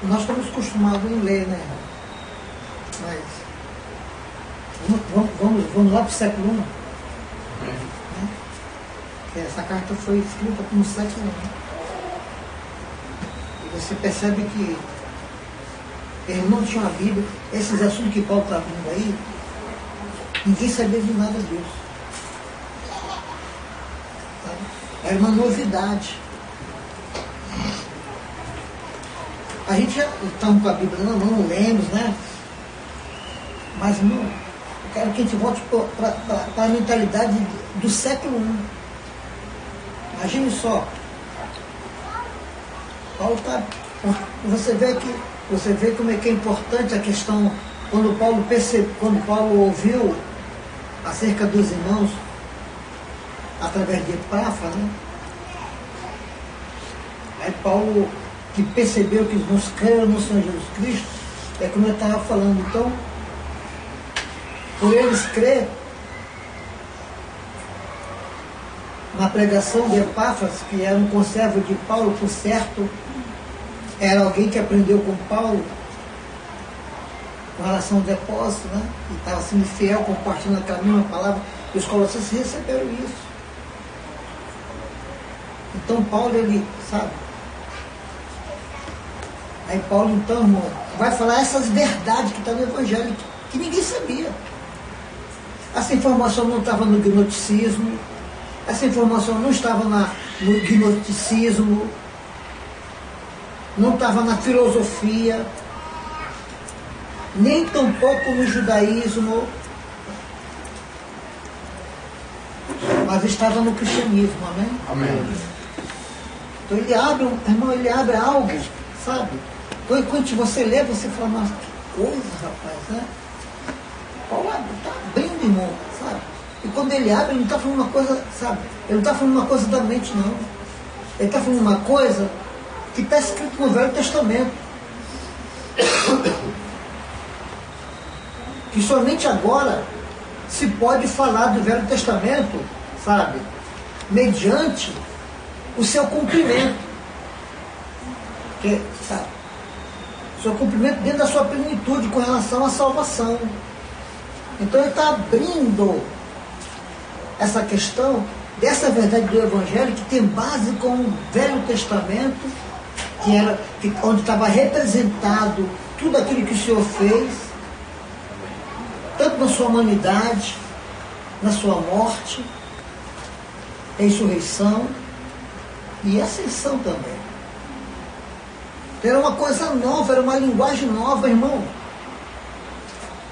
nós estamos acostumados em ler, né? Mas vamos lá para o século I. Né? Essa carta foi escrita no século I. E você percebe que eles não tinham a Bíblia. Esses assuntos que Paulo está abrindo aí, ninguém sabia de nada disso. Tá? Era uma novidade. A gente já estamos com a Bíblia na mão, lemos, né? Mas não, eu quero que a gente volte para a mentalidade do século I. Imagine só. Paulo está. Você vê como é que é importante a questão, quando Paulo ouviu acerca dos irmãos, através de Epáfras, né? Aí Paulo, que percebeu que os irmãos creram no Senhor Jesus Cristo, é como eu estava falando, então, por eles crer na pregação de Epáfras, que era um conservo de Paulo, por certo, era alguém que aprendeu com Paulo, com relação ao depósito, né? E estava sendo fiel, compartilhando aquela mesma palavra, e os colossenses receberam isso. Então Paulo, ele, sabe? Aí Paulo, então, irmão, vai falar essas verdades que estão no Evangelho, que ninguém sabia. Essa informação não estava no gnosticismo, essa informação não estava no gnosticismo, não estava na filosofia, nem tampouco no judaísmo, mas estava no cristianismo, amém? Amém. Então ele abre, irmão, ele abre algo, sabe? Quando você lê, você fala, nossa, que coisa, rapaz, né? Paulo está abrindo, irmão, sabe? E quando ele abre, ele não está falando uma coisa, sabe? Ele não está falando uma coisa da mente, não. Ele está falando uma coisa que está escrito no Velho Testamento. Que somente agora se pode falar do Velho Testamento, sabe? Mediante o seu cumprimento. Que, sabe? O seu cumprimento dentro da sua plenitude com relação à salvação. Então ele está abrindo essa questão dessa verdade do Evangelho que tem base com o Velho Testamento, onde estava representado tudo aquilo que o Senhor fez, tanto na sua humanidade, na sua morte, ressurreição e ascensão também. Era uma coisa nova, era uma linguagem nova, irmão.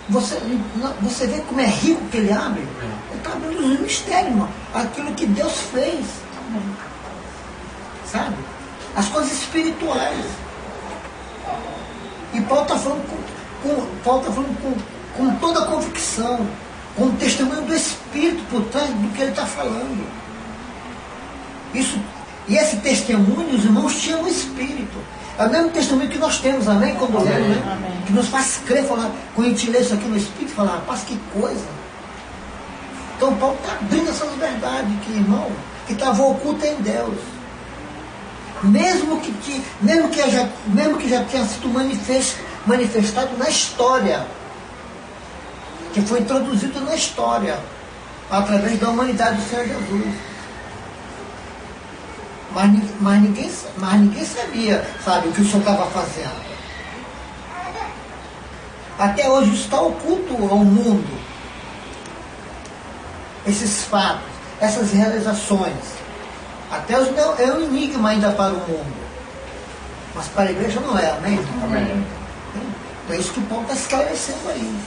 Você vê como é rico que ele abre? Ele está abrindo os mistérios, irmão. Aquilo que Deus fez. Sabe? As coisas espirituais. E Paulo está falando com toda a convicção, com o testemunho do Espírito por trás do que ele está falando. E esse testemunho, os irmãos tinham o Espírito. É o mesmo testemunho que nós temos, amém? Quando lemos, né? Amém. Que nos faz crer, falar, quando a gente lê isso aqui no Espírito, falar, rapaz, que coisa. Então Paulo está abrindo essas verdades, que, irmão, que estava oculta em Deus. Mesmo que já tenha sido manifestado na história, que foi introduzido na história, através da humanidade do Senhor Jesus. Mas ninguém sabia, sabe, o que o Senhor estava fazendo. Até hoje está oculto ao mundo. Esses fatos, essas realizações. Até é um enigma ainda para o mundo. Mas para a igreja não é, amém? Amém. Então é isso que o Paulo está esclarecendo aí.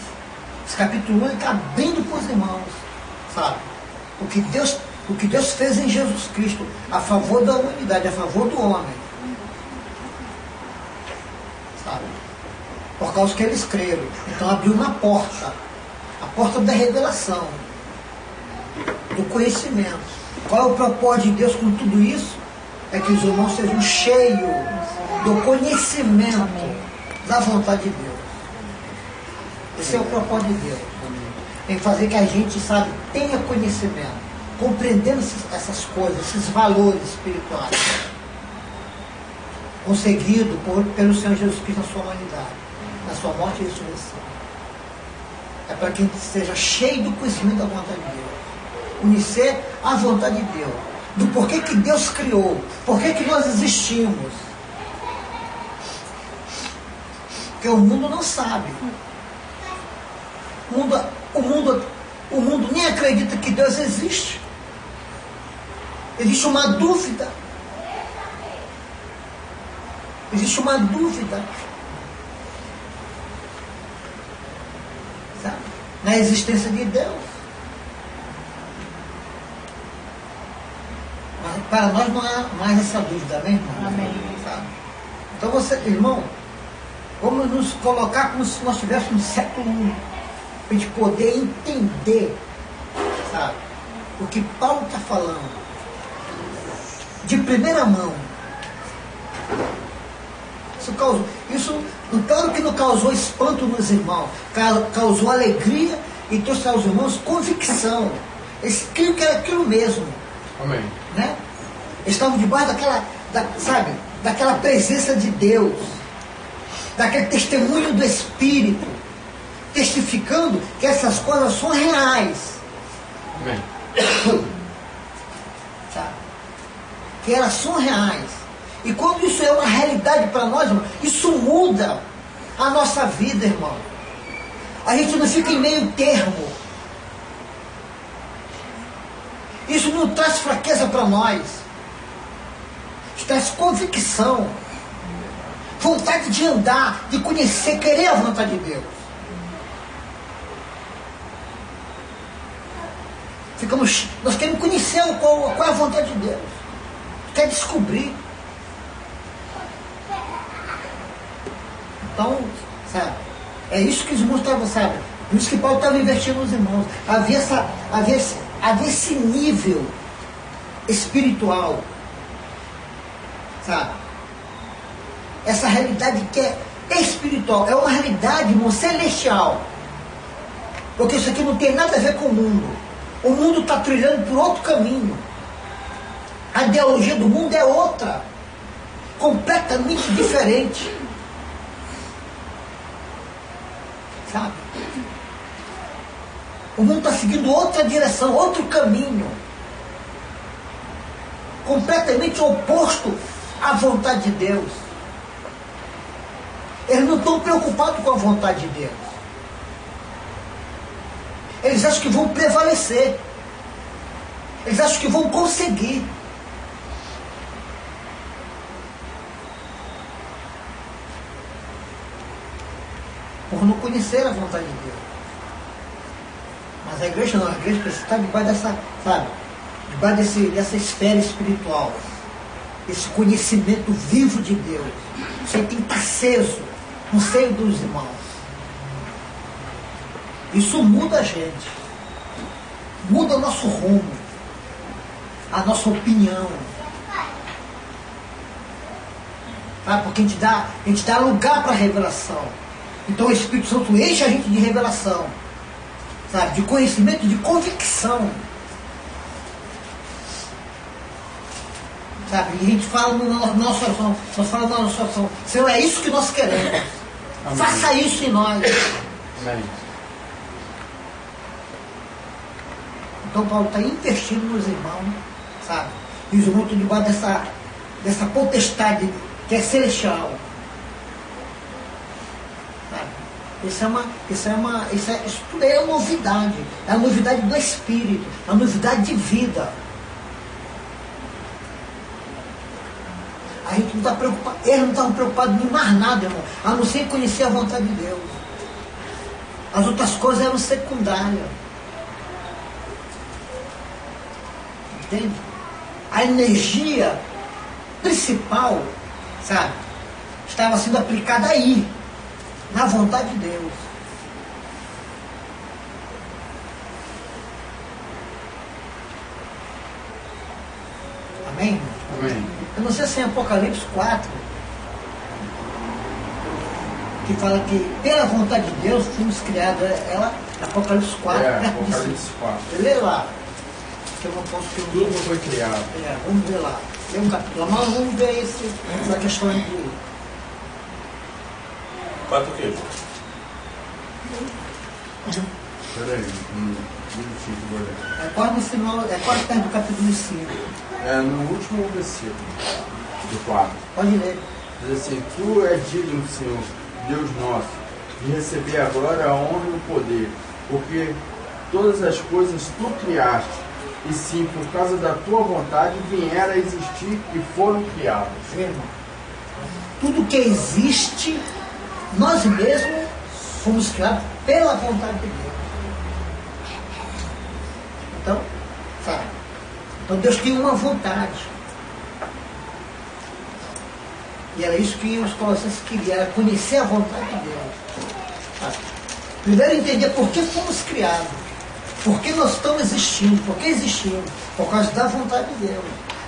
Esse capítulo 1 ele está abrindo para os irmãos, sabe? O que Deus fez em Jesus Cristo, a favor da humanidade, a favor do homem. Sabe? Por causa que eles creram. Então abriu uma porta. A porta da revelação. Do conhecimento. Qual é o propósito de Deus com tudo isso? É que os irmãos sejam cheios do conhecimento da vontade de Deus. Esse é o propósito de Deus. Em fazer que a gente, sabe, tenha conhecimento, compreendendo essas coisas, esses valores espirituais. conseguido pelo Senhor Jesus Cristo na sua humanidade, na sua morte e ressurreição. É para que a gente seja cheio do conhecimento da vontade de Deus. Conhecer a vontade de Deus. Do porquê que Deus criou. Porquê que nós existimos. Porque o mundo não sabe. O mundo nem acredita que Deus existe. Existe uma dúvida. Existe uma dúvida. Sabe? Na existência de Deus. Mas para nós não há mais essa dúvida, né, irmão? Amém. Sabe? Então você, irmão, vamos nos colocar como se nós estivéssemos no século I, para a gente poder entender, sabe, o que Paulo está falando, de primeira mão. Isso, claro que não causou espanto nos irmãos, causou alegria e trouxe aos irmãos convicção. Eles criam que era aquilo mesmo. Amém. Né? Eles estavam debaixo daquela presença de Deus, daquele testemunho do Espírito, testificando que essas coisas são reais. Amém. Sabe? Que elas são reais. E quando isso é uma realidade para nós, irmão, isso muda a nossa vida, irmão. A gente não fica em meio termo. Isso não traz fraqueza para nós. Isso traz convicção. Vontade de andar, de conhecer, querer a vontade de Deus. Nós queremos conhecer qual é a vontade de Deus. Quer descobrir. Então, sabe, é isso que os irmãos estavam, sabe? Por isso que Paulo estava investindo nos irmãos. Havia esse nível espiritual, sabe? Essa realidade que é espiritual, é uma realidade, irmão, celestial. Porque isso aqui não tem nada a ver com o mundo. O mundo está trilhando por outro caminho. A ideologia do mundo é outra, completamente diferente. Sabe? O mundo está seguindo outra direção, outro caminho, completamente oposto à vontade de Deus. Eles não estão preocupados com a vontade de Deus. Eles acham que vão prevalecer. Eles acham que vão conseguir. Por não conhecer a vontade de Deus. Mas a igreja não, a igreja precisa estar debaixo dessa, sabe, debaixo dessa esfera espiritual, esse conhecimento vivo de Deus. Isso aí tem que estar aceso no seio dos irmãos. Isso muda a gente, muda o nosso rumo, a nossa opinião. Tá? Porque a gente dá lugar para a revelação. Então o Espírito Santo enche a gente de revelação, sabe? De conhecimento, de convicção. Sabe? E a gente fala na nossa oração, nós falamos na nossa oração, Senhor, é isso que nós queremos. Amém. Faça isso em nós. Amém. Então Paulo está investindo nos irmãos, sabe? E os irmãos estão debaixo dessa potestade que é celestial. Isso tudo é novidade. É a novidade do Espírito. É a novidade de vida. A gente não está preocupado. Eles não estavam preocupados em mais nada, irmão. A não ser conhecer a vontade de Deus. As outras coisas eram secundárias. Entende? A energia principal, sabe, estava sendo aplicada aí. Na vontade de Deus. Amém? Amém. Eu não sei se é em Apocalipse 4, que fala que pela vontade de Deus fomos criados. Ela, Apocalipse 4, Apocalipse 4. Lê lá. Que eu não posso ter um Tudo foi criado. vamos ver lá. Tem um capítulo, mas vamos ver essa questão de... 4 o quê? Peraí, 25, vou ler. É quase no final, é quase perto do capítulo 5. É no último versículo do 4. Pode ler. Diz assim: Tu és digno, Senhor, Deus nosso, de receber a glória, a honra e o poder, porque todas as coisas tu criaste, e sim, por causa da tua vontade, vieram a existir e foram criadas. Irmão, tudo que existe, nós mesmos fomos criados pela vontade de Deus. Então, sabe? Então Deus tinha uma vontade. E era isso que os colossenses queriam, era conhecer a vontade de Deus. Sabe? Primeiro entender por que fomos criados. Por que nós estamos existindo? Por que existimos? Por causa da vontade de Deus.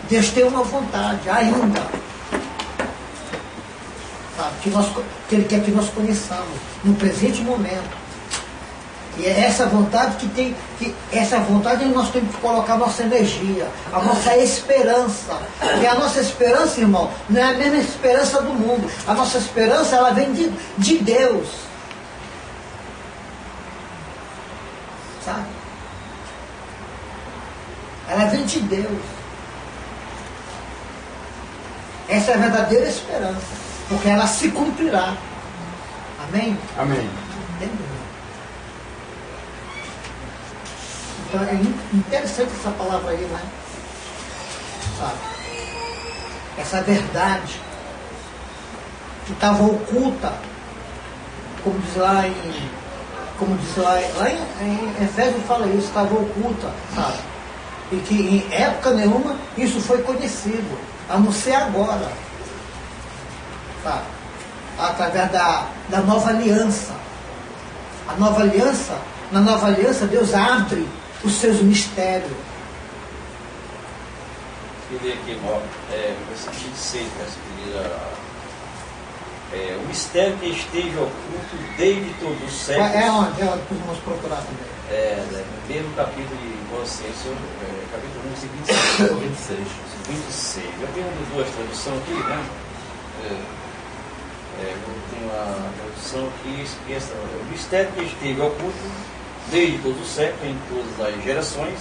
Deus tem uma vontade, ainda. Sabe? Que Ele quer que nós conheçamos no presente momento. E é essa vontade essa vontade nós temos que colocar a nossa energia, a nossa esperança. E a nossa esperança, irmão, não é a mesma esperança do mundo. A nossa esperança, ela vem de Deus. Sabe? Ela vem de Deus. Essa é a verdadeira esperança, porque ela se cumprirá. Amém? Amém. Entendeu? Então é interessante essa palavra aí, né? Sabe? Essa verdade que estava oculta, como diz lá em Efésios fala isso, estava oculta, sabe? E que em época nenhuma isso foi conhecido, a não ser agora, sabe? Através da nova aliança. A nova aliança, na nova aliança Deus abre os seus mistérios. Eu li aqui, versículo 26, o mistério que esteja oculto desde todos os séculos. É onde os irmãos procurar também. No mesmo capítulo de Colossenses, capítulo 1, 26. 26. Eu tenho duas traduções aqui, né? Eu tenho a tradução aqui, o mistério que esteve oculto desde todos os séculos, em todas as gerações,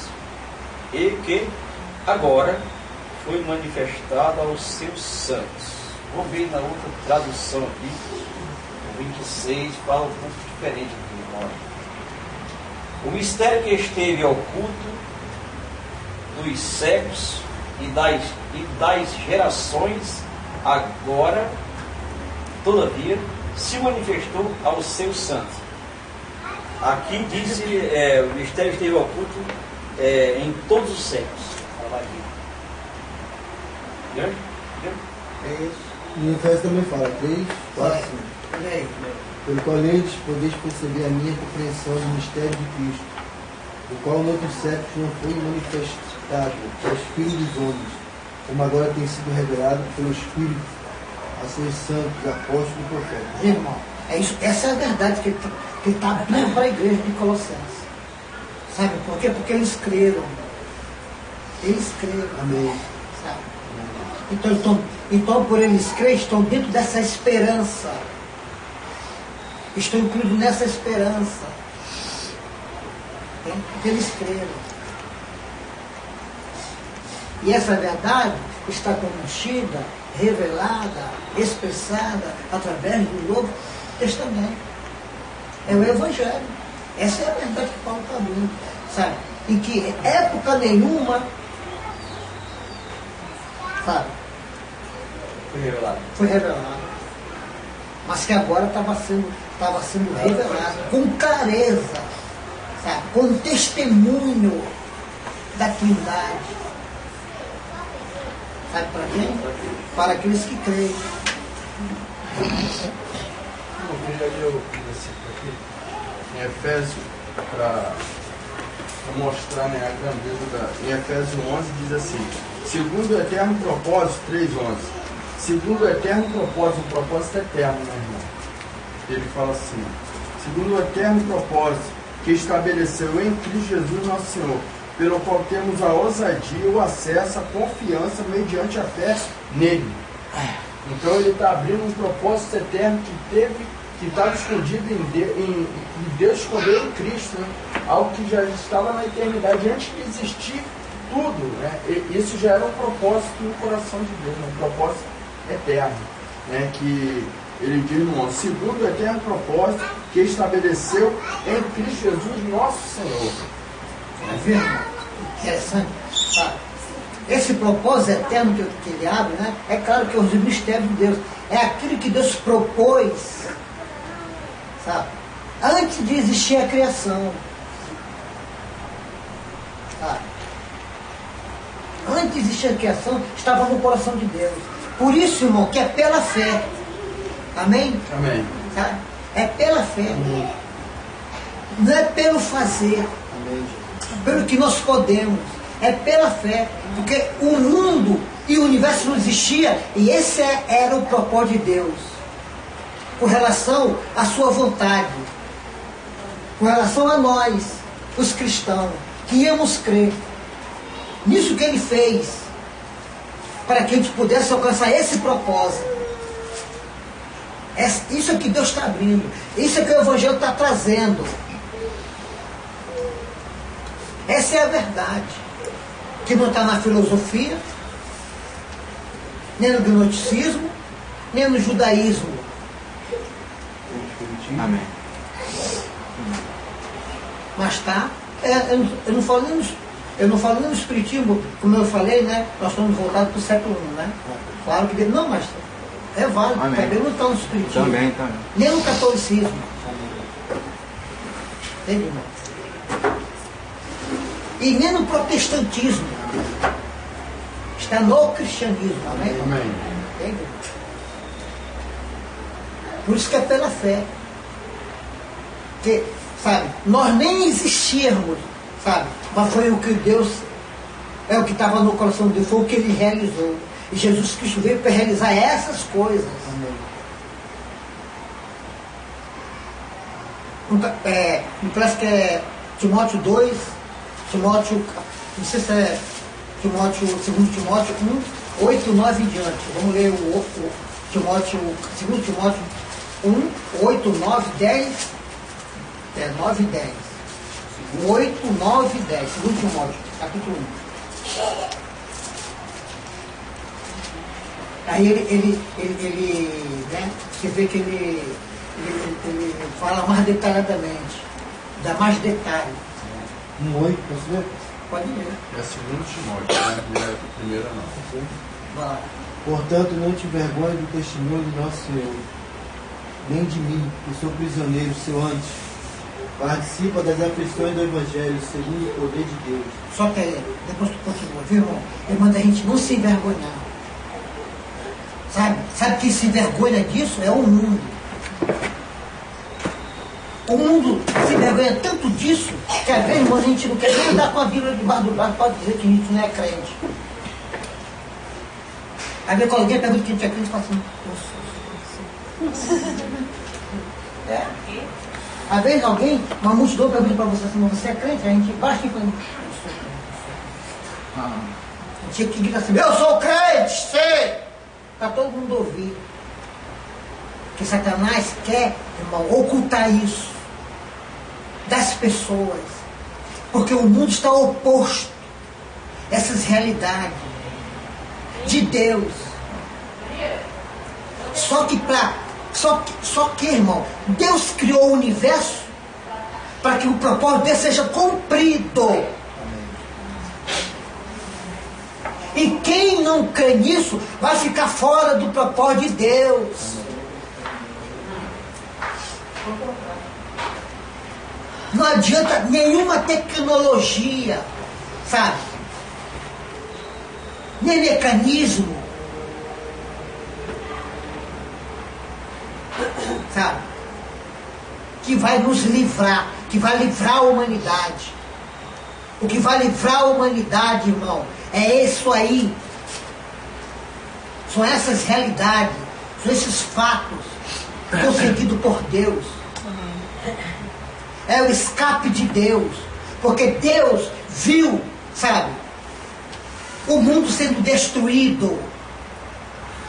e que agora foi manifestado aos seus santos. Vou ver na outra tradução aqui, o 26 fala um pouco diferente do que nós. O mistério que esteve oculto dos séculos e das gerações, agora, todavia, se manifestou aos seus santos. Aqui diz o mistério esteve oculto em todos os séculos. Fala aqui. Entendeu? É isso. E em Efésios também fala, 3, 4, 5. Leia. Pelo qual neles podeis perceber a minha compreensão do mistério de Cristo, o qual noutros séculos não foi manifestado aos filhos dos homens, como agora tem sido revelado pelo Espírito a seus santos, apóstolos e profetas. Irmão, é isso, essa é a verdade que ele está abrindo para a igreja de Colossenses. Sabe por quê? Porque eles creram. Eles creram. Amém. Sabe? Então, por eles crerem, estão dentro dessa esperança. Estão incluídos nessa esperança. Porque eles creram. E essa verdade está contida, revelada, expressada através do Novo Testamento. É o Evangelho. Essa é a verdade que Paulo está abrindo. Sabe? Em que época nenhuma, sabe? Foi revelado. Mas que agora estava sendo revelado com clareza, sabe? Com testemunho da Trindade. Sabe para quem? Para aqueles que creem. Eu queria ler o versículo aqui, em Efésios, para mostrar, né, a grandeza em Efésios 11 diz assim: segundo o eterno propósito, 3:11. Segundo o eterno propósito, o propósito eterno, né, irmão? Ele fala assim: segundo o eterno propósito que estabeleceu em Cristo Jesus nosso Senhor, pelo qual temos a ousadia, o acesso, a confiança mediante a fé nele. Então ele está abrindo um propósito eterno que estava escondido em Deus escondeu em Cristo, né? Algo que já estava na eternidade antes de existir tudo, né? Isso já era um propósito no coração de Deus, um propósito eterno, né? Que ele diz no 11, segundo o eterno propósito que estabeleceu em Cristo Jesus nosso Senhor. Tá vendo? Interessante. Sabe? Esse propósito eterno que ele abre, né? É claro que é os mistérios de Deus. É aquilo que Deus propôs, sabe? Antes de existir a criação. Sabe? Antes de existir a criação, estava no coração de Deus. Por isso, irmão, que é pela fé. Amém? Amém. Sabe? É pela fé. Amém. Não é pelo fazer. Amém. Pelo que nós podemos. É pela fé. Porque o mundo e o universo não existia. E esse era o propósito de Deus. Com relação à sua vontade. Com relação a nós, os cristãos, que íamos crer nisso que ele fez, para que a gente pudesse alcançar esse propósito. Isso é que Deus está abrindo. Isso é que o Evangelho está trazendo. Essa é a verdade. Que não está na filosofia, nem no gnosticismo, nem no judaísmo. Amém. Mas está. Eu não falo nem no espiritismo, como eu falei, né? Nós estamos voltados para o século I, né? Claro que não, mas é válido. Amém. Também não está no espiritismo. Também. Nem no catolicismo. Entende, irmão? E nem no protestantismo. Está no cristianismo. Amém? Amém. Entende? Por isso que é pela fé. Porque, sabe, nós nem existirmos, sabe? Mas foi o que Deus, é o que estava no coração de Deus, foi o que ele realizou. E Jesus Cristo veio para realizar essas coisas. Me parece que é Timóteo 2, Timóteo, não sei se é Timóteo, 2 Timóteo 1, 8, 9 e diante. Vamos ler o Timóteo, 2 Timóteo 1, 8, 9, 10. 9 e 10. 8, 9 e 10. 2 Timóteo, capítulo 1. Aí ele né, você vê que ele fala mais detalhadamente, dá mais detalhe. 1:8, posso ler? Pode ler. É 2 Timóteo, né? Não é a primeira não. Vai lá. Portanto, não te envergonhe do testemunho do nosso Senhor, nem de mim, que sou prisioneiro seu antes. Participa das aflições do Evangelho, segundo o poder de Deus. Só que depois tu continua, viu, irmão? Ele manda a gente não se envergonhar. Sabe quem se envergonha disso? É o mundo. O mundo se envergonha tanto disso que às vezes, irmão, a gente não quer nem andar com a Bíblia debaixo do braço para dizer que a gente não é crente. Às vezes quando alguém pergunta que a gente é crente, fala assim, é. Às vezes alguém, uma multidão pergunta para você assim, você é crente? A gente baixa e fala, a gente grita assim, eu sou crente, sei! Para todo mundo ouvir. Porque Satanás quer, irmão, ocultar isso das pessoas. Porque o mundo está oposto a essas realidades de Deus. Só que, irmão, Deus criou o universo para que o propósito dele seja cumprido. E quem não crê nisso vai ficar fora do propósito de Deus. Não adianta nenhuma tecnologia, sabe? Nem mecanismo, sabe? Que vai nos livrar, que vai livrar a humanidade. O que vai livrar a humanidade, irmão, é isso aí. São essas realidades, são esses fatos concedidos por Deus. É o escape de Deus. Porque Deus viu sabe, o mundo sendo destruído.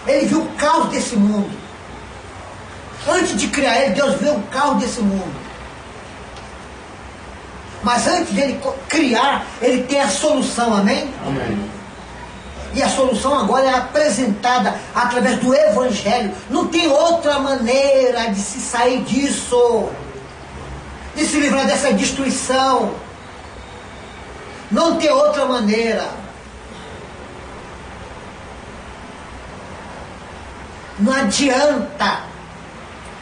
Ele viu o caos desse mundo. Antes de criar ele, Deus viu o caos desse mundo. Mas antes dele criar, ele tem a solução, amém? Amém. E a solução agora é apresentada através do Evangelho. Não tem outra maneira de se sair disso, de se livrar dessa destruição. Não tem outra maneira. Não adianta.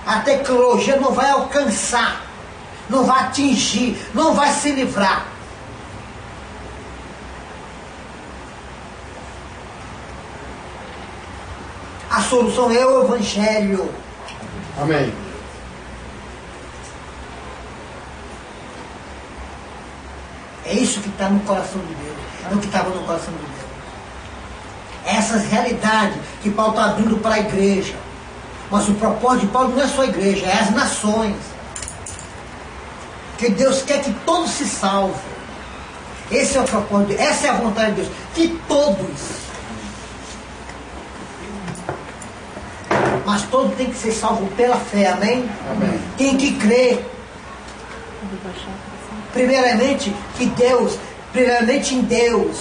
A tecnologia não vai alcançar, não vai atingir, não vai se livrar. A solução é o Evangelho. Amém. É isso que está no coração de Deus. É o que estava no coração de Deus. Essas realidades que Paulo está abrindo para a igreja. Mas o propósito de Paulo não é só a igreja, é as nações. Que Deus quer que todos se salvem. Esse é o propósito, essa é a vontade de Deus. Que todos. Mas todos têm que ser salvos pela fé, amém? Amém. Tem que crer. Primeiramente em Deus.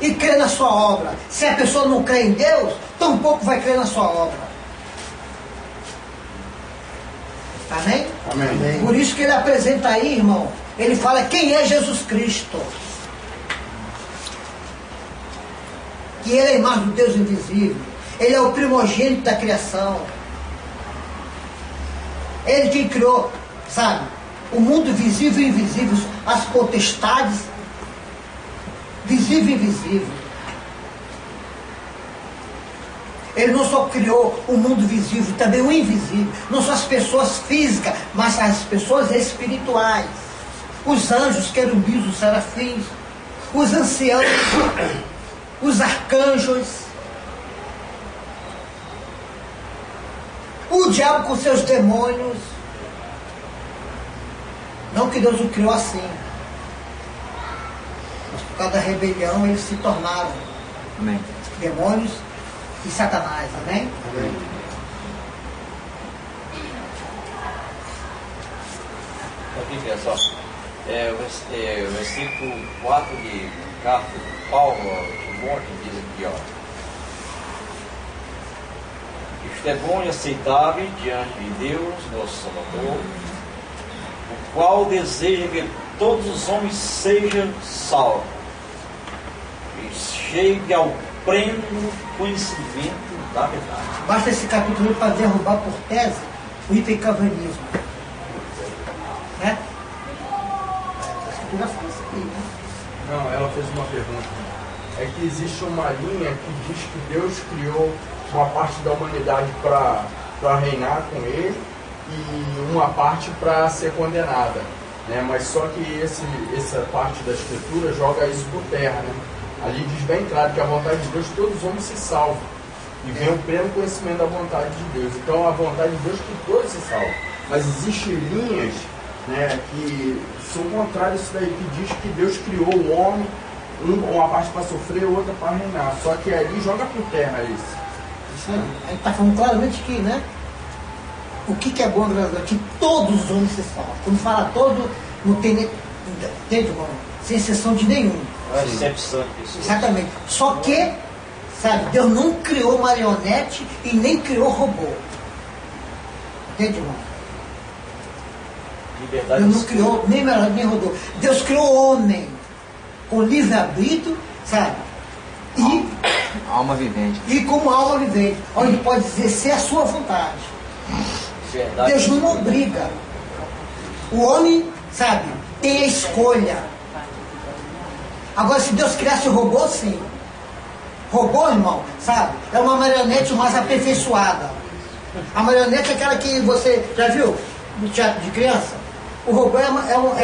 E crer na sua obra. Se a pessoa não crê em Deus, tampouco vai crer na sua obra. Amém? Amém. Por isso que ele apresenta aí, irmão, ele fala quem é Jesus Cristo. Que ele é a imagem do Deus invisível. Ele é o primogênito da criação. Ele quem criou, sabe, o mundo visível e invisível, as potestades, visível e invisível. Ele não só criou o mundo visível, também o invisível. Não só as pessoas físicas, mas as pessoas espirituais. Os anjos, querubins, os serafins, os anciãos, os arcanjos, o diabo com seus demônios. Não que Deus o criou assim, mas por causa da rebelião eles se tornaram demônios e Satanás, amém? Amém. Aqui, pessoal, o versículo 4 de carta de Paulo a Timóteo diz aqui, ó: isto é bom e aceitável diante de Deus, nosso Salvador, o qual deseja que todos os homens sejam salvos e cheguem ao pleno conhecimento da verdade. Basta esse capítulo para derrubar por tese o hipercalvinismo. Né? A escritura fala isso aqui, né? Não, ela fez uma pergunta. É que existe uma linha que diz que Deus criou uma parte da humanidade para reinar com ele e uma parte para ser condenada, né? Mas só que essa parte da escritura joga isso por terra, né? Ali diz bem claro que a vontade de Deus, todos os homens se salvam e venham o pleno conhecimento da vontade de Deus. Então a vontade de Deus é que todos se salvam. Mas existem linhas, né, que são contrárias a isso daí, que diz que Deus criou o homem, uma parte para sofrer, outra para reinar. Só que ali joga por terra isso. Isso aí. A gente está falando claramente que, né? O que é bom agradável? Que todos os homens se salvam. Quando fala todo, não tem nem. Entende, irmão? Sem exceção de nenhum. A excepção disso. Exatamente. Só que, sabe, Deus não criou marionete e nem criou robô. Entende, irmão? Liberdade Deus não de criou nem marionete nem robô. Deus criou homem com livre-arbítrio, sabe? E, Alma vivente. e como alma vivente, onde pode exercer a sua vontade. verdade. Deus não obriga. O homem, sabe, tem a escolha. Agora, se Deus criasse o robô, sim. Robô, irmão, sabe, é uma marionete mais aperfeiçoada. A marionete é aquela que você já viu no teatro de criança? O robô é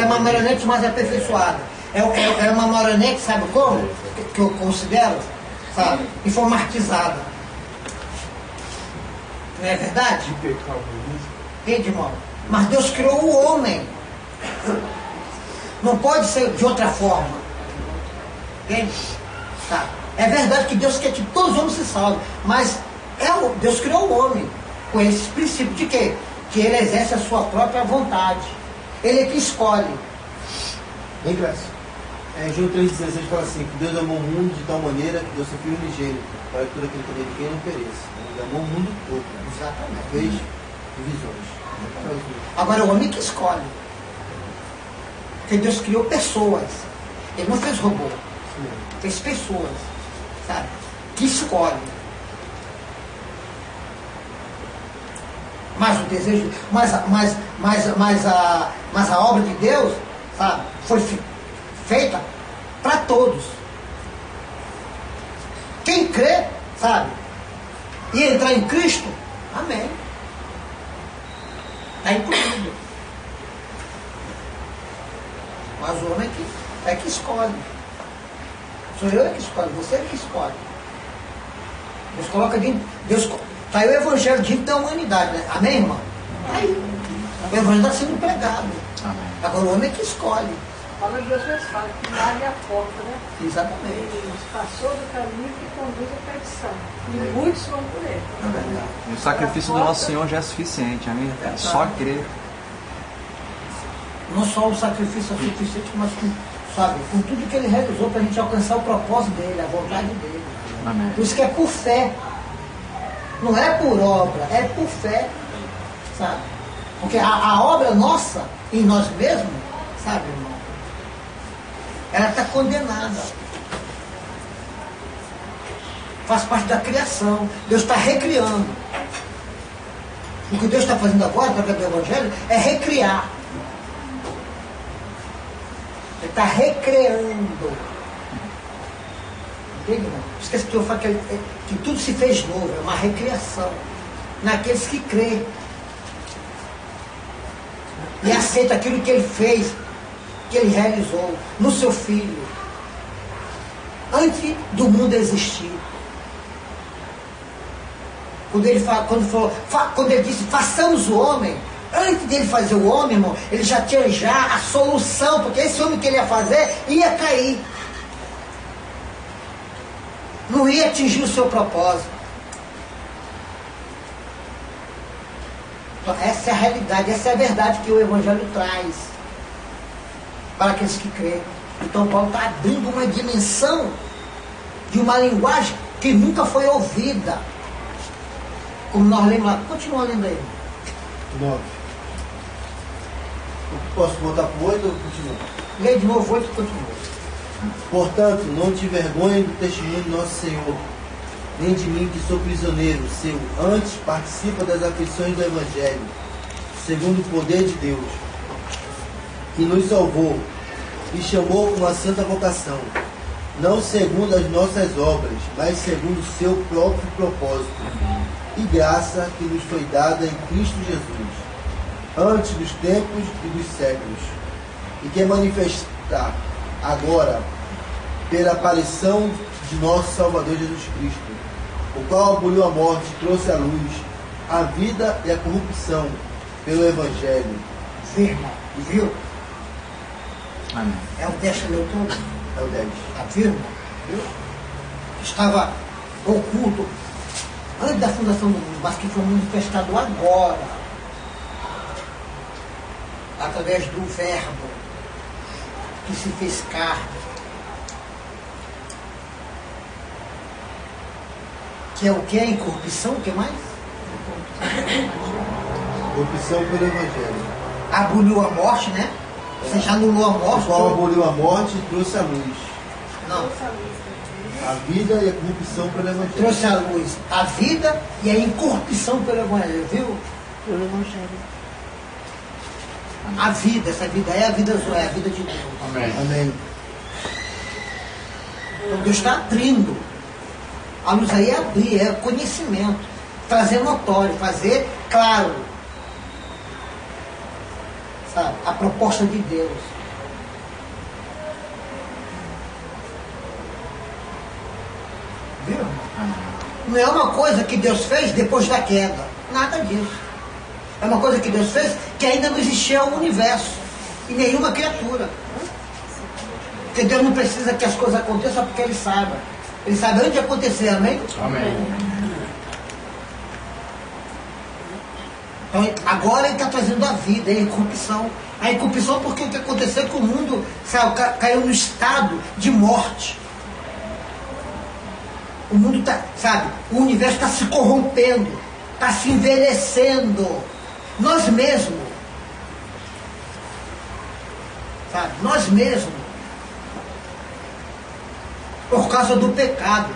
uma marionete mais aperfeiçoada. É uma marionete, sabe como? Que eu considero, sabe, informatizada. Não é verdade? Entende, irmão? Mas Deus criou o homem. Não pode ser de outra forma. Entende? Tá. É verdade que Deus quer que todos os homens se salvem, mas Deus criou o homem com esse princípio de quê? Que ele exerce a sua própria vontade. Ele é que escolhe. Bem, Graça. João 3,16 fala assim, que Deus amou o mundo de tal maneira que deu seu Filho unigênito, para que todo aquele que nele crê não pereça. Ele amou o mundo todo. Exatamente. Fez divisões. Agora é o homem que escolhe. Porque Deus criou pessoas. Ele não fez robô. Fez pessoas. Sabe? Que escolhem. Mas o desejo, mas a obra de Deus, sabe, foi feita para todos. Quem crê, sabe, e entrar em Cristo, amém. Está incluído. Mas o homem é que escolhe. Sou eu que escolhe, você que escolhe. Deus coloca dentro. Está aí o Evangelho dentro da humanidade, né? Amém, irmão? Aí. O Evangelho está sendo pregado. Amém. Agora o homem é que escolhe. A palavra de Deus já fala que largue a porta, né? Exatamente. Ele nos passou do caminho que conduz à perdição. E muitos vão por ele. E o sacrifício do nosso Senhor já é suficiente, amém? É só crer. Não só o sacrifício é suficiente, mas com tudo que ele realizou para a gente alcançar o propósito dele, a vontade dele. Amém. Por isso que é por fé. Não é por obra, é por fé. Sabe? Porque a obra nossa, em nós mesmos, sabe, irmão? Ela está condenada. Faz parte da criação. Deus está recriando. O que Deus está fazendo agora, através do Evangelho, é recriar. Ele está recreando. Entende, irmão? Esquece que eu falo que tudo se fez novo. É uma recriação. Naqueles que creem. E aceita aquilo que ele fez, que ele realizou no seu Filho, antes do mundo existir. Quando ele disse, façamos o homem, antes dele fazer o homem, irmão, ele já tinha a solução, porque esse homem que ele ia fazer ia cair. Não ia atingir o seu propósito. Então, essa é a realidade, essa é a verdade que o Evangelho traz para aqueles que creem. Então Paulo está abrindo uma dimensão de uma linguagem que nunca foi ouvida. Como nós lemos lá. Continua lendo aí. 9. Posso voltar para o 8 ou continuar? Lê de novo 8 e continua. Portanto, não te envergonhe do testemunho do nosso Senhor, nem de mim que sou prisioneiro seu. Antes participa das aflições do Evangelho, segundo o poder de Deus, que nos salvou e chamou com uma santa vocação, não segundo as nossas obras, mas segundo o seu próprio propósito e graça que nos foi dada em Cristo Jesus, antes dos tempos e dos séculos, e que é manifestar agora pela aparição de nosso Salvador Jesus Cristo, o qual aboliu a morte e trouxe à luz a vida e a corrupção pelo Evangelho. Viu? Amém. É o 10 que leu todo. É o 10. Afirma, viu? Estava oculto antes da fundação do mundo, mas que foi manifestado agora, através do Verbo que se fez carne, que é o que? A incorrupção, o que mais? Corrupção pelo Evangelho, Aboliu a morte, né? Você já anulou a o morte. qual aboliu a morte e trouxe à luz Não. a vida e a corrupção pelo Evangelho. Trouxe à luz a vida e a incorrupção pelo Evangelho, viu? Pelo Evangelho. A vida, essa vida é a vida Zoé, é a vida de Deus. Amém. Amém. Então Deus está abrindo. A luz aí é abrir, é conhecimento. Trazer notório, fazer claro. Sabe? A proposta de Deus. Viu? Não é uma coisa que Deus fez depois da queda. Nada disso. É uma coisa que Deus fez que ainda não existia o universo. E nenhuma criatura. Porque Deus não precisa que as coisas aconteçam porque Ele saiba. Ele sabe antes de acontecer, amém? Amém. Então, agora Ele está trazendo a vida, a incorrupção. A incorrupção porque o que aconteceu é que o mundo caiu no estado de morte. O mundo está, sabe, o universo está se corrompendo, está se envelhecendo. Nós mesmos, sabe, nós mesmos, por causa do pecado,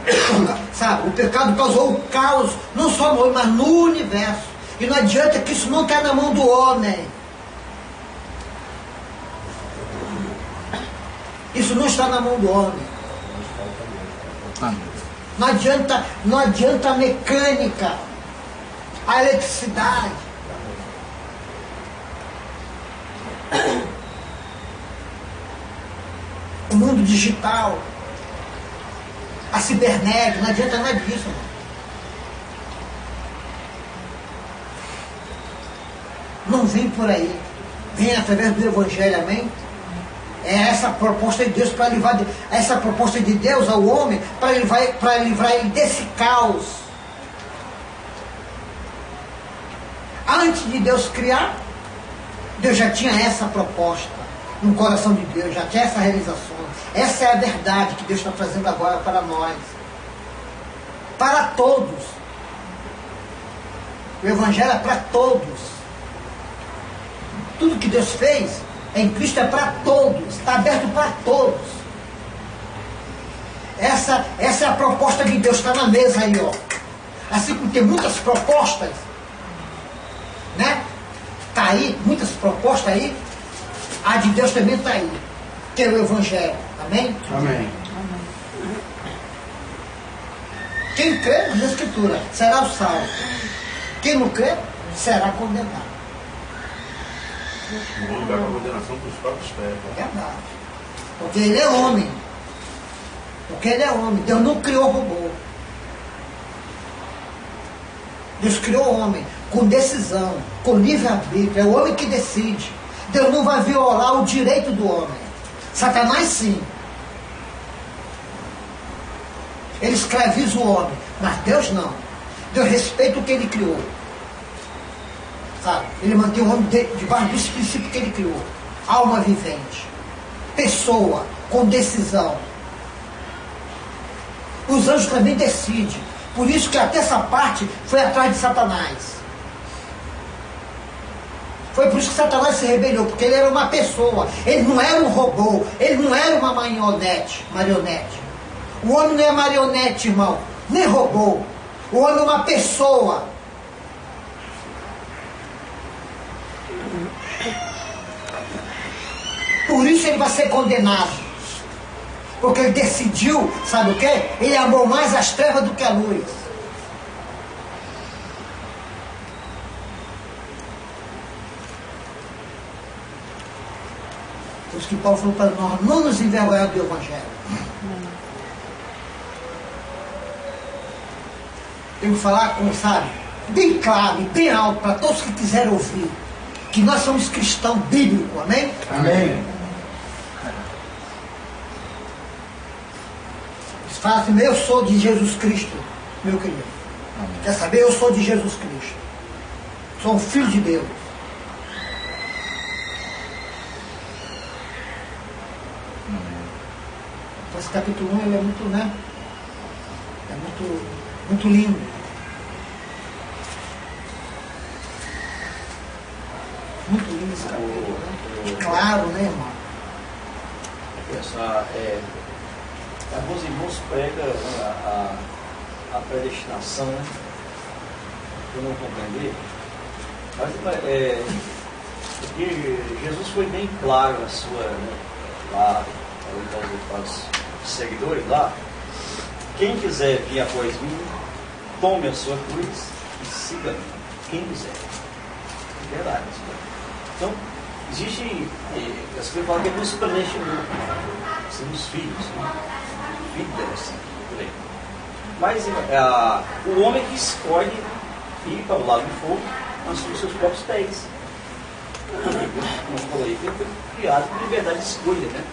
sabe, o pecado causou o caos, não só no homem, mas no universo. E não adianta que isso não está na mão do homem. Isso não está na mão do homem. Não adianta a mecânica, a eletricidade. O mundo digital, a cibernética, não adianta nada disso, mano. Não vem por aí. Vem através do Evangelho, amém? É essa a proposta de Deus para livrar, essa proposta de Deus ao homem para livrar ele desse caos. Antes de Deus criar, Deus já tinha essa proposta no coração de Deus, já tinha essa realização. Essa é a verdade que Deus está trazendo agora para nós. Para todos. O Evangelho é para todos. Tudo que Deus fez em Cristo é para todos, está aberto para todos. Essa é a proposta de Deus, está na mesa aí, ó. Assim como tem muitas propostas, né? Está aí, muitas propostas aí, a de Deus também está aí, que é o Evangelho, amém? Amém. Quem crê na Escritura será o salvo. Quem não crê será condenado. Não dá para a condenação dos próprios pés. É verdade. Porque ele é homem. Porque ele é homem. Deus não criou robô. Deus criou o homem com decisão, com livre-arbítrio. É o homem que decide. Deus não vai violar o direito do homem. Satanás sim. Ele escraviza o homem. Mas Deus não. Deus respeita o que ele criou. Sabe? Ele mantém o homem debaixo dos princípios que ele criou. Alma vivente. Pessoa com decisão. Os anjos também decidem. Por isso que até essa parte foi atrás de Satanás. Foi por isso que Satanás se rebelou, porque ele era uma pessoa. Ele não era um robô. Ele não era uma marionete. O homem não é marionete, irmão. Nem robô. O homem é uma pessoa. Por isso ele vai ser condenado. Porque ele decidiu, sabe o quê? Ele amou mais as trevas do que a luz. Por isso que Paulo falou para nós, não nos envergonhar do Evangelho. Tem que falar com, sabe, bem claro e bem alto para todos que quiserem ouvir. Que nós somos cristãos bíblicos, amém? Amém. Fala assim, eu sou de Jesus Cristo, meu querido. Quer saber? Eu sou de Jesus Cristo. Sou um filho de Deus. Esse capítulo 1 ele é muito, né? É muito lindo. Muito lindo esse capítulo, né? Claro, né, irmão? Alguns irmãos pregam a predestinação, né? Eu não compreender. Mas porque Jesus foi bem claro na sua, né, lá, para os seguidores lá. Quem quiser vir após mim, tome a sua cruz e siga-me. Quem quiser. É verdade. Então, existe. As pessoas falam que nos predestinou. Somos filhos. Né? Filho deve ser. Por aí. Mas o homem que escolhe ir para o lado de fogo com seus próprios pés. Como eu falei, ele foi criado com liberdade de escolha, né?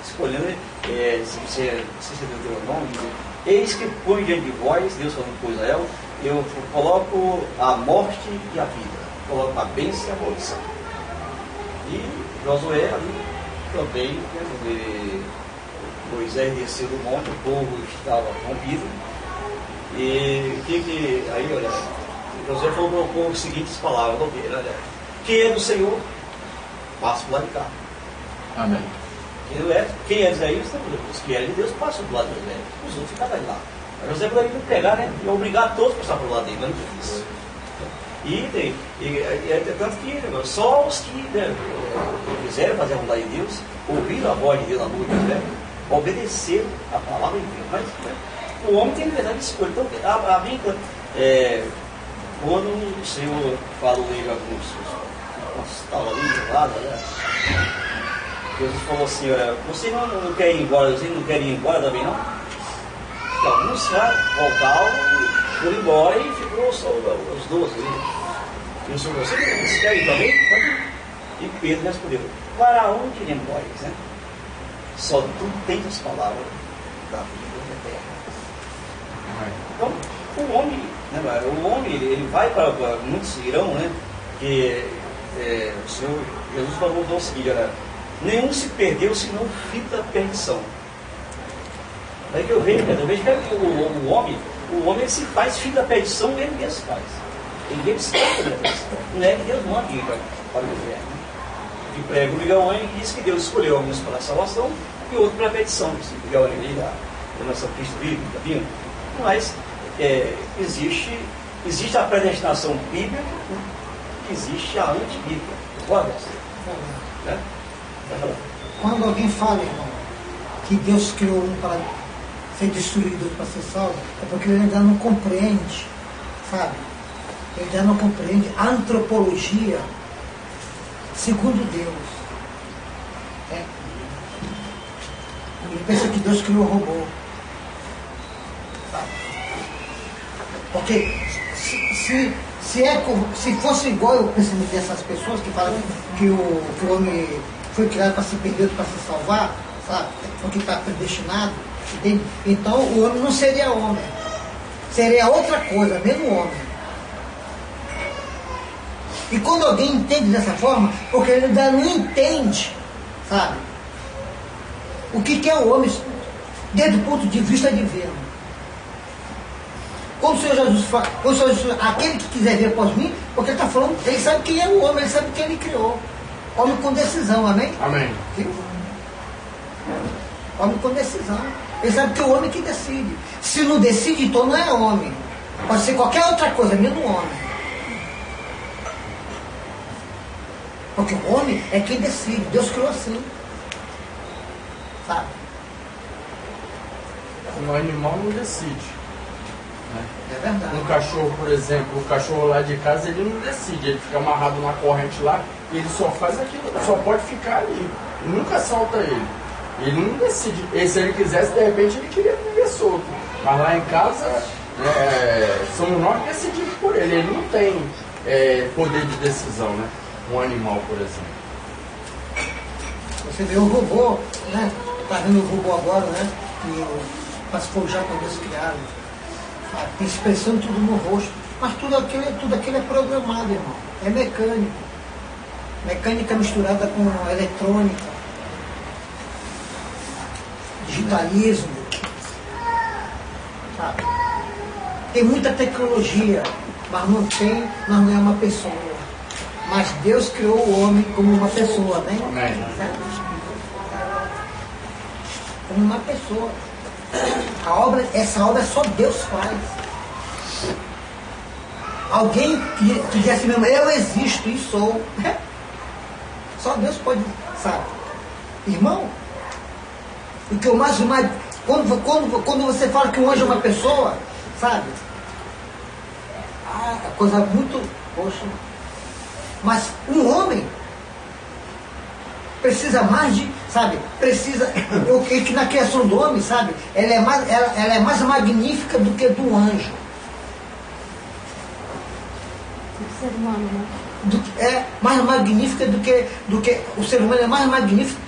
escolhendo, se você deu o nome, eis que põe diante de vós, Deus falando coisa a ela, eu coloco a morte e a vida, coloco a bênção e a maldição. E Josué ali também, Moisés desceu do monte, o povo estava corrompido, e aí, olha, Josué falou para o povo as seguintes palavras: olha, quem é do Senhor, passa do lado de cá. Amém. Quem é de Israel, os que eram de Deus, passam do lado de José, os outros ficavam lá. José poderia pegar, né, e obrigar todos a passar para o lado dele, mas não quis. E tanto que só os que quiseram fazer a vontade de Deus, ouviram a voz de Deus na boca de José, obedeceram a palavra de Deus. Mas o homem tem liberdade de escolha. Então, a Bíblia, quando o Senhor falou aí alguns estavam ali do lado, né? Jesus falou assim: olha, você não quer ir embora, você não quer ir embora também não? E alguns voltaram, foram embora e ficou só os 12. E o Senhor falou: você quer ir também? E Pedro respondeu: para onde iremos nós, né? Só tu tens as palavras da vida eterna. Então, o homem, ele vai para muitos irão, né? Que o Senhor Jesus falou o seguinte: olha, nenhum se perdeu senão o filho da perdição. Daí que eu vejo que o homem ele se faz filho da perdição, ele mesmo se faz. Ele mesmo se faz filho da perdição. Não é que Deus manda ir para o inferno. E prega o Miguel que diz que Deus escolheu alguns para a salvação e outros para a perdição. O Miguel veio da nossa Cristo bíblica, tá vindo? Mas existe a predestinação bíblica, existe a antibíblica. Concorda? Né? Quando alguém fala, irmão, que Deus criou um para ser destruído, para ser salvo, é porque ele ainda não compreende, sabe? Ele ainda não compreende a antropologia segundo Deus. Ele pensa que Deus criou um robô, sabe? Porque se fosse igual o pensamento dessas pessoas que falam que o homem foi criado para se perder, para se salvar, sabe? Porque está predestinado, entende? Então o homem não seria homem, seria outra coisa, mesmo homem. E quando alguém entende dessa forma, porque ele ainda não entende, sabe? O que é o homem desde o ponto de vista divino. Quando o Senhor Jesus fala, aquele que quiser vir após mim, porque ele está falando, ele sabe quem é o homem, ele sabe quem ele criou. Homem com decisão, amém? Amém. Sim? Homem com decisão. Ele sabe que é o homem que decide. Se não decide, então não é homem. Pode ser qualquer outra coisa, menos homem. Porque o homem é quem decide. Deus criou assim. Sabe? O animal não decide. É verdade. Um cachorro, por exemplo, o cachorro lá de casa, ele não decide, ele fica amarrado na corrente lá, ele só faz aquilo, só pode ficar ali, nunca solta ele. Ele não decide. E se ele quisesse, de repente, ele queria viver solto. Mas lá em casa, somos nós que decidimos por ele. Ele não tem poder de decisão, né? Um animal, por exemplo. Você vê o robô, né? Está vendo o robô agora, né? Para se forjar com Deus criado. Tem expressão tudo no rosto. Mas tudo aquilo é programado, irmão. É mecânico. Mecânica misturada com eletrônica. Digitalismo. Sabe? Tem muita tecnologia, mas não é uma pessoa. Mas Deus criou o homem como uma pessoa, né? Amém. Como uma pessoa. Essa obra só Deus faz. Alguém que diz assim mesmo, eu existo e sou. Só Deus pode, sabe? Irmão, o que eu mais quando você fala que um anjo é uma pessoa, sabe? Coisa muito, poxa. Mas um homem precisa mais de, sabe? Precisa, que na criação do homem, sabe? Ela é mais magnífica do que do anjo. Do ser humano, né? É mais magnífica do que o ser humano é mais magnífico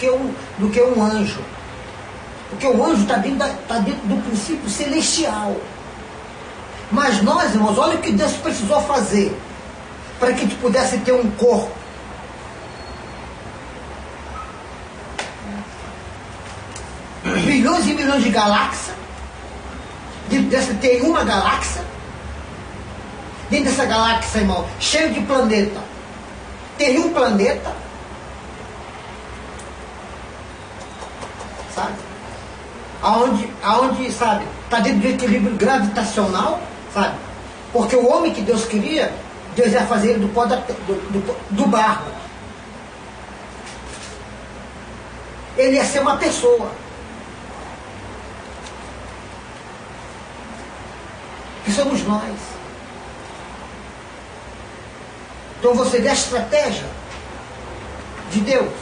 do que um anjo. Porque o anjo está dentro do princípio celestial. Mas nós, irmãos, olha o que Deus precisou fazer para que a gente pudesse ter um corpo. Milhões e milhões de galáxias. Dentro dessa tem uma galáxia. Dentro dessa galáxia, irmão, cheio de planeta. Tem um planeta. Sabe? Aonde, sabe, está dentro do equilíbrio gravitacional, sabe? Porque o homem que Deus queria, Deus ia fazer ele do pó do barro. Ele ia ser uma pessoa. Que somos nós. Então você vê a estratégia de Deus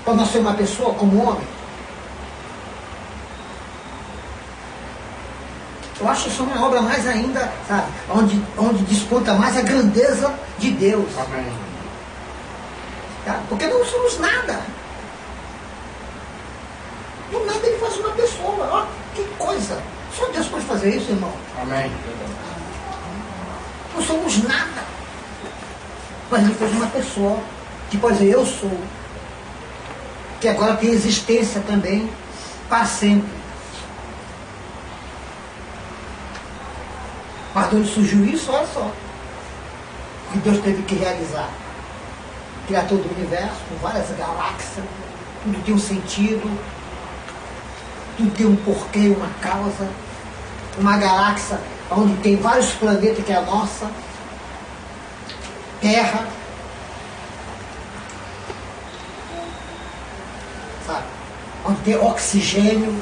para nós ser uma pessoa como homem. Eu acho isso uma obra mais ainda, sabe, onde desponta mais a grandeza de Deus. Amém. Tá? Porque não somos nada. Do nada ele faz uma pessoa. Ó, que coisa. Só Deus pode fazer isso, irmão. Amém. Não somos nada. Mas ele fez uma pessoa que pode dizer, eu sou. Que agora tem existência também para sempre. Mas de onde surgiu isso, olha só. Que Deus teve que realizar. Criar todo o universo, com várias galáxias. Tudo tem um sentido. Tudo tem um porquê, uma causa. Uma galáxia onde tem vários planetas, que é a nossa. Terra. Sabe? Onde tem oxigênio.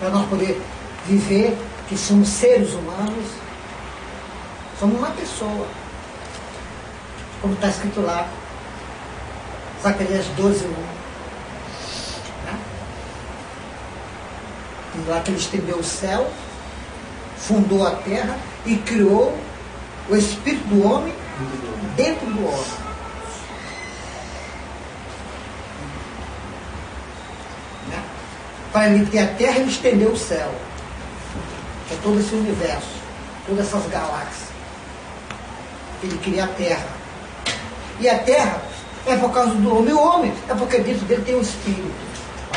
Para nós poder viver, que somos seres humanos. Somos uma pessoa. Como está escrito lá. Zacarias 12:1. Lá que ele estendeu o céu, fundou a terra e criou o espírito do homem dentro do homem. Né? Para ele ter a terra, ele estendeu o céu. Que é todo esse universo, todas essas galáxias. Ele cria a terra. E a terra é por causa do homem. E o homem é porque dentro dele tem um espírito.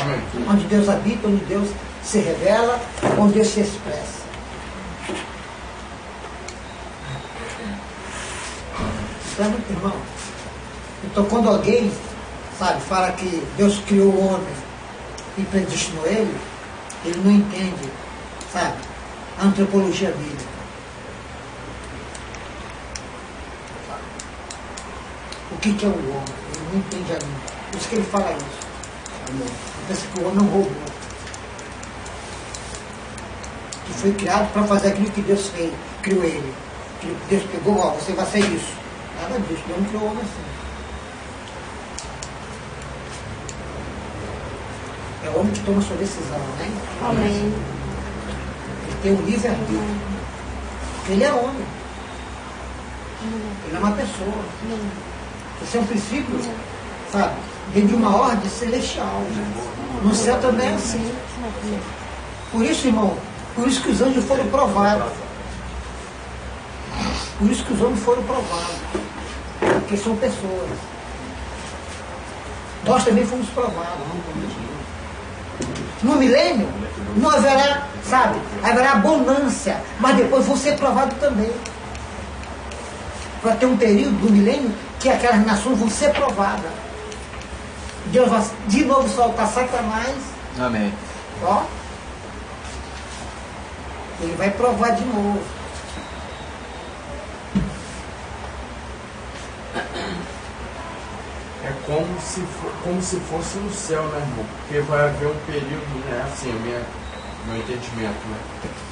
Amém. Onde Deus habita, onde Deus se revela, onde Deus se expressa. Então, irmão, então quando alguém, sabe, fala que Deus criou o homem e predestinou ele não entende, sabe, a antropologia bíblica. O que é o homem? Ele não entende ainda. Por isso que ele fala isso. Ele pensa que o homem é um robô. Que foi criado para fazer aquilo que Deus fez, criou ele. Que Deus pegou, ó, você vai ser isso. Nada disso, Deus não criou o homem assim. É o homem que toma sua decisão, né? Amém. Ele tem um livre-arbítrio. Ele é homem. Ele é uma pessoa. Esse é um princípio, sabe, dentro de uma ordem celestial. No céu também é assim. Por isso, irmão, por isso que os anjos foram provados. Por isso que os homens foram provados. Porque são pessoas. Nós também fomos provados. No milênio, não haverá, sabe, haverá bonança, mas depois vão ser provados também. Vai ter um período do milênio que aquelas nações vão ser provadas. Deus vai de novo soltar Satanás. Amém. Ó. Ele vai provar de novo. É como se fosse no céu, né, irmão? Porque vai haver um período, né, assim, meu entendimento, né?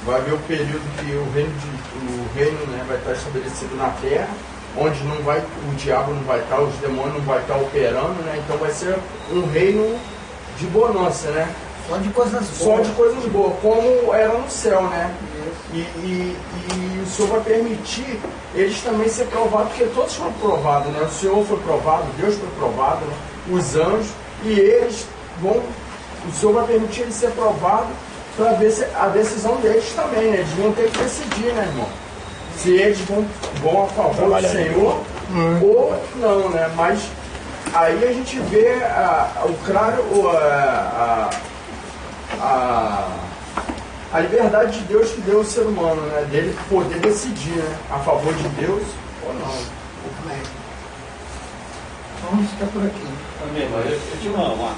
Vai haver um período que o reino, né, vai estar estabelecido na terra, onde não vai, o diabo não vai estar, os demônios não vai estar operando, né? Então vai ser um reino de bonança, né? Só de coisas boas. Só de coisas boas, como era no céu, né? E o Senhor vai permitir eles também ser provados, porque todos foram provados, né? O Senhor foi provado, Deus foi provado, né? Os anjos, e eles vão, o Senhor vai permitir ele ser provado para ver se a decisão deles também, né? Eles vão ter que decidir, né, irmão? Se eles vão a favor do Senhor ou não, né? Mas aí a gente vê a liberdade de Deus que deu ao ser humano, né? Dele poder decidir, né? A favor de Deus ou não. Amém. Vamos ficar por aqui. Amém. Eu tinha uma